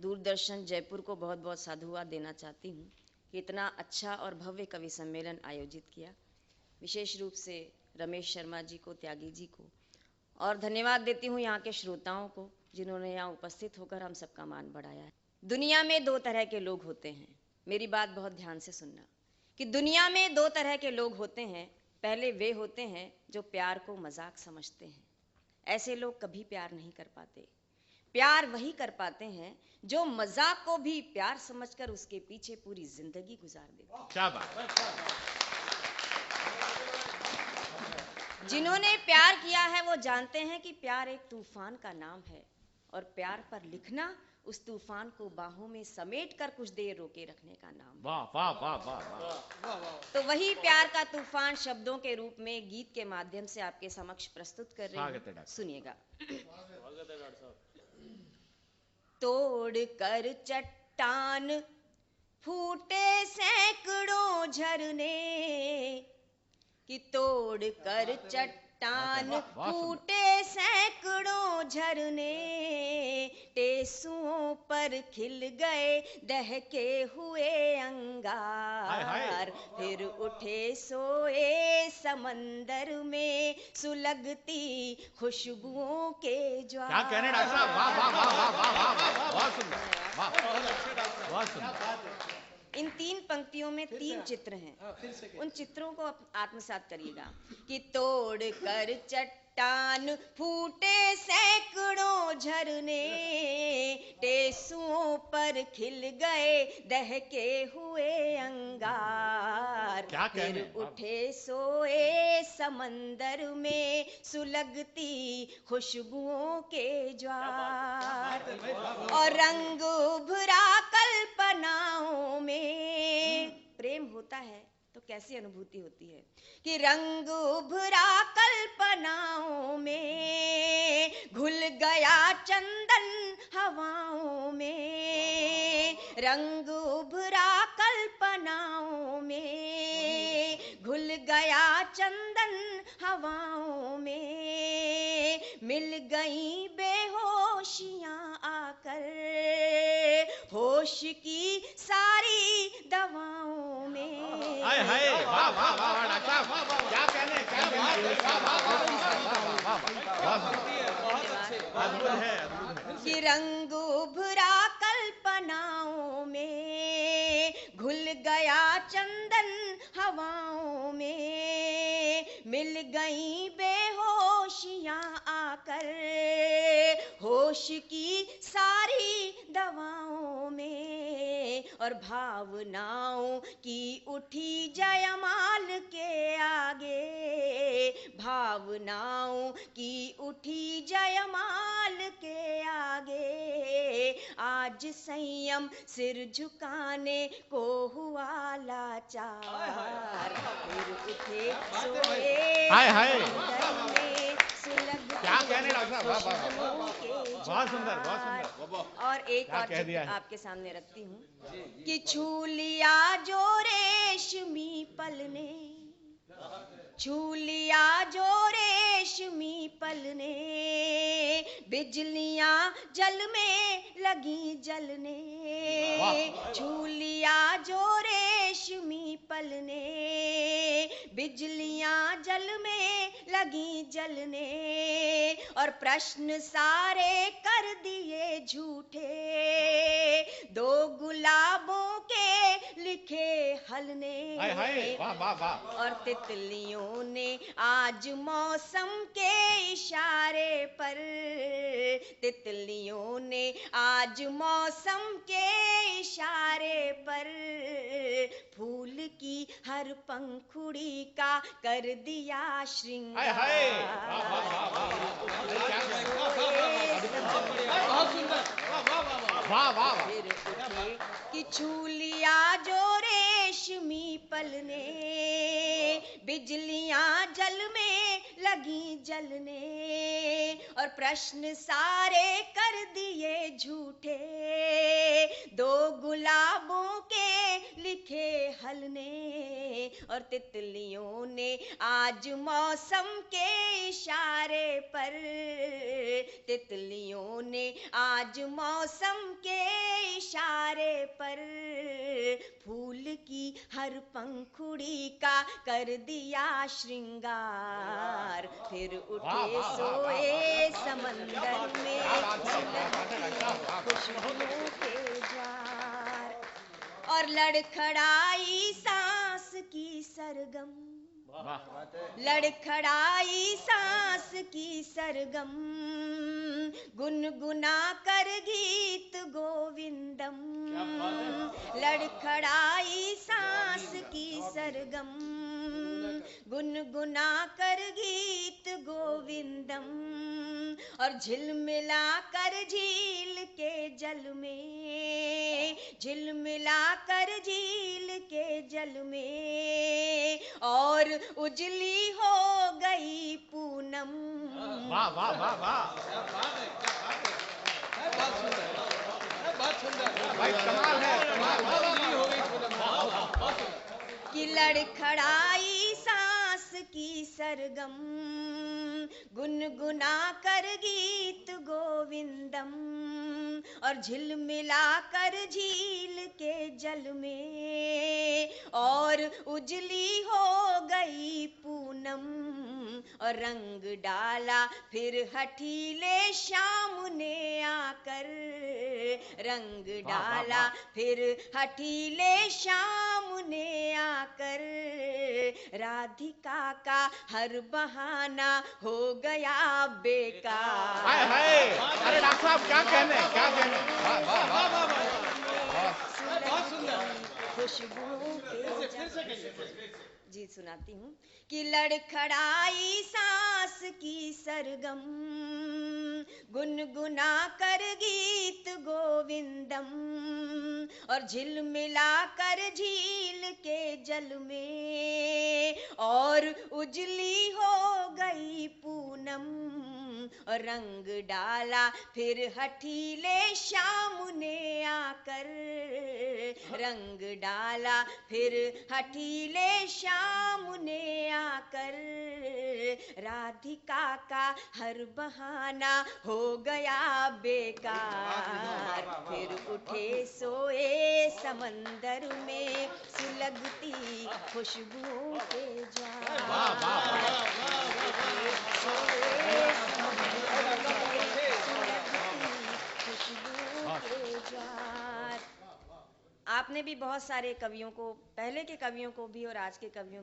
दूरदर्शन जयपुर को बहुत बहुत साधुवाद देना चाहती हूँ कि इतना अच्छा और भव्य कवि सम्मेलन आयोजित किया। विशेष रूप से रमेश शर्मा जी को, त्यागी जी को, और धन्यवाद देती हूँ यहाँ के श्रोताओं को जिन्होंने यहाँ उपस्थित होकर हम सबका मान बढ़ाया है। दुनिया में दो तरह के लोग होते हैं, मेरी बात बहुत ध्यान से सुनना, कि दुनिया में दो तरह के लोग होते हैं। पहले वे होते हैं जो प्यार को मजाक समझते हैं, ऐसे लोग कभी प्यार नहीं कर पाते। प्यार वही कर पाते हैं जो मजाक को भी प्यार समझकर उसके पीछे पूरी जिंदगी गुजार देते हैं। क्या बात। जिन्होंने प्यार किया है वो जानते हैं कि प्यार एक तूफान का नाम है, और प्यार पर लिखना उस तूफान को बाहों में समेट कर कुछ देर रोके रखने का नाम है। वाह वाह वाह वाह वाह। तो वही प्यार का तूफान शब्दों के रूप में गीत के माध्यम से आपके समक्ष प्रस्तुत कर रही हूँ, सुनिएगा। तोड़ कर चट्टान फूटे सैकड़ों झरने, कि तोड़ कर चट्टान फूटे सैकड़ों झरने, टेसुओं पर खिल गए दहके हुए अंगार, फिर उठे सोए समंदर में सुलगती खुशबुओं के ज्वार। क्या कहने डॉक्टर साहब, वाह वाह वाह वाह वाह वाह, बहुत सुंदर, वाह बहुत सुंदर। इन तीन पंक्तियों में तीन चित्र हैं, उन चित्रों को आत्मसात करिएगा। कि तोड़ कर चट्टान फूटे सैकड़ों झरने, टेसुओं पर खिल गए दहके हुए अंगार, फिर उठे सोए समंदर में सुलगती खुशबुओं के ज्वार, और रंग उभरा कल्पनाओं में। प्रेम होता है तो कैसी अनुभूति होती है, कि रंग उभरा कल्पनाओं में, घुल गया चंदन हवाओं में। रंग उभरा कल्पनाओं में, घुल गया चंदन हवाओं में, मिल गई बेहोशियां आकर होश की सारी दवाओं में। हाय हाय, वाह वाह वाह डॉक्टर साहब, क्या कहने, क्या बात। कि रंग उभरा कल्पनाओं में, घुल गया चंदन हवाओं में, मिल गई बेहोशियां आकर होश की सारी दवाओं में, और भावनाओं की उठी जयमाल के आगे, भावनाओं की उठी जयमाल के आगे, आज संयम सिर झुकाने को हुआ लाचार, फिर उठे सोए क्या कहने डॉक्टर साहब, बहुत सुंदर बहुत सुंदर। और एक और चित्र आपके सामने रखती हूँ, कि छू लिया जो रेशमी पल ने, छू लिया जो रेशमी पल ने, बिजलियां जल में लगी जलने। छू लिया जो रेशमी पल ने, बिजलियां जल में लगी जलने, और प्रश्न सारे कर दिए झूठे, दो गुलाबों के लिखे हल ने। वाह वाह वाह। और तितलियों ने आज मौसम के इशारे पर, तितलियों ने आज मौसम के इशारे पर, फूल की हर पंखुड़ी का कर दिया श्रृंगार। फिर उठे कि छू लिया जो रेशमी पल ने, बिजलियां जल में लगी जलने, और प्रश्न सारे कर दिए झूठे, दो गुलाबों के लिखे हल ने। और तितलियों ने आज मौसम के इशारे पर, तितलियों ने आज मौसम के पर, फूल की हर पंखुड़ी का कर दिया श्रृंगार। फिर उठे सोए समंदर में सुलगती खुशबुओं के ज्वार, और लड़खड़ाई सांस की सरगम, लड़खड़ाई सांस की सरगम, गुनगुना कर गीत गोविंदम। लड़खड़ाई सांस की सरगम, गुनगुना कर गीत गोविंदम, और झिलमिला कर झील के जल में, झिलमिला कर झील के जल में, और उजली हो गई पूनम। वाह वाह वाह वाह, भाई कमाल है, कि लड़खड़ाई सांस की सरगम, गुनगुना कर गीत गोविंदम, और झिलमिला कर झील के जल में, और उजली हो गई पूनम, और रंग डाला फिर हठीले शाम ने आकर, रंग डाला फिर हठीले शाम ने आकर, राधिका का हर बहाना हो गया बेकार। हाय हाय, अरे डॉक्टर साहब क्या कहने, क्या कहने, वाह वाह वाह वाह, बहुत सुंदर खुशबू के जी सुनाती हूँ कि लड़खड़ाई सांस की सरगम, गुनगुना कर गीत गोविंदम, और झिलमिला कर झील के जल में, और उजली हो गई पूनम, और रंग डाला फिर हठीले शाम ने आकर, रंग डाला फिर हठीले शाम ने आकर, राधिका का हर बहाना हो गया बेकार। फिर उठे सोए समंदर में सुलगती खुशबुओं के ज्वार। सोए समंदर में सुलगती खुशबुओं के ज्वार। आपने भी बहुत सारे कवियों को, पहले के कवियों को भी और आज के कवियों